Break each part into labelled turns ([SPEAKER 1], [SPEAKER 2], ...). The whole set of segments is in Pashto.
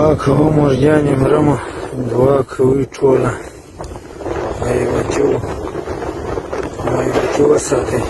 [SPEAKER 1] دعا کوه مورګیانې مرمه، دعا کوئ ټوله غیبتي وساتئ.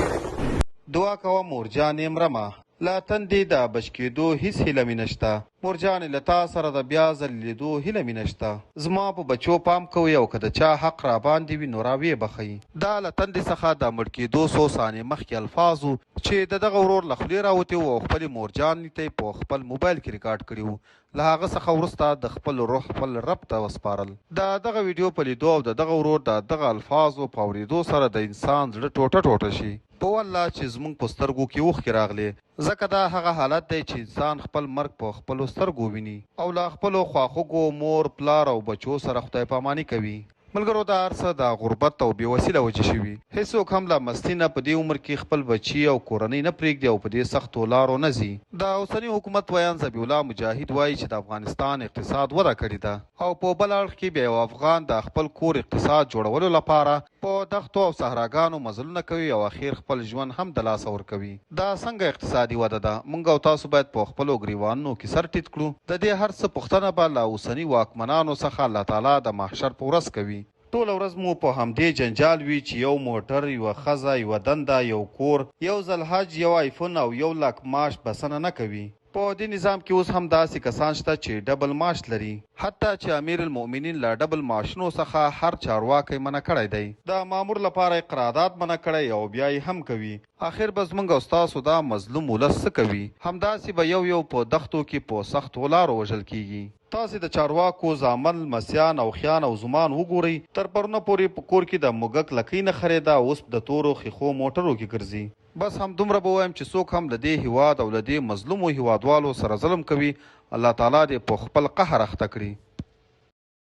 [SPEAKER 2] دعا کوه مورجانې مرمه، له تندې د بچ کېدو هیڅ هیله مې نشته. مورجانې له تا سره د بیا ځل لیدو هیله مې نشته. زما په بچو پام کوئ او که د چا حق را باندې وي نو راویې بخئ. دا له تندې څخه د مړ کېدو څو ثانیې مخکې الفاظ وو چې د دغه ورور له خولې راوتي وو او خپلې مورجانې ته یې په خپل موبایل کې ریکارډ کړي وو. له هغه څخه وروسته د خپل روح خپل رب ته وسپارل. د دغه ویډیو په لیدو او د دغه ورور د دغه الفاظو په اورېدو سره د انسان زړه ټوټه ټوټه شي. په والله چې زموږ په سترګو کې اوښکې راغلې، ځکه دا هغه حالت دی چې انسان خپل مرګ په خپلو سترګو ویني او له خپلو خواخوږو مور پلار او بچو سره خدای پاماني کوي. ملګرو، دا هر څه د غربت او بې وسیله وجې شوي. هیڅوک هم له مستي نه په دې عمر کې خپل بچي او کورنۍ نه پرېږدي او په دې سختو لارو نه ځي. د اوسني حکومت ویان ذبیح الله مجاهد وایي چې د افغانستان اقتصاد وده کړې ده او په بل اړخ کې بیا یو افغان د خپل کور اقتصاد جوړولو لپاره په دښتو او صحراګانو مزلونه کوي او اخیر خپل ژوند هم د لاسه ورکوي. دا څنګه اقتصادي وده ده؟ موږ او تاسو باید په خپلو ګریوانونو کې سر ټیټ کړو. د دې هر څه پوښتنه به له اوسني واکمنانو څخه الله تعالی د محشر په ورځ کوي. ټوله ورځ مو په همدې جنجال وي چې یو موټر، یوه ښځه، یوه دنده، یو کور، یو ځل حج، یو آیفون او 1 لک معاش بسنه نه کوي. په دې نظام کې اوس هم داسې کسان شته چې ډبل معاش لري، حتی چې امیر المؤمنین له ډبل معاشونو څخه هر چارواکی منع کړی دی. د مامور لپاره قرارداد منع کړی او بیا یې هم کوي. آخر به زموږ او ستاسو دا مظلوم ولس څه کوي؟ همداسې به یو یو په دښتو کې په سختو لارو وژل کیږي. تاسې د چارواکو زامن، لمسیان او خیان او زمان وګورئ. تر پرونه پورې په کور کې د موږک لکۍ نه خرېده، اوس د تورو ښیښو موټرو کې ګرځي. بس همدومره به وایم چې څوک هم له دې هیواد او له دې مظلومو هیوادوالو سره ظلم کوي، الله تعالی دې په خپل قهر اخته کړي.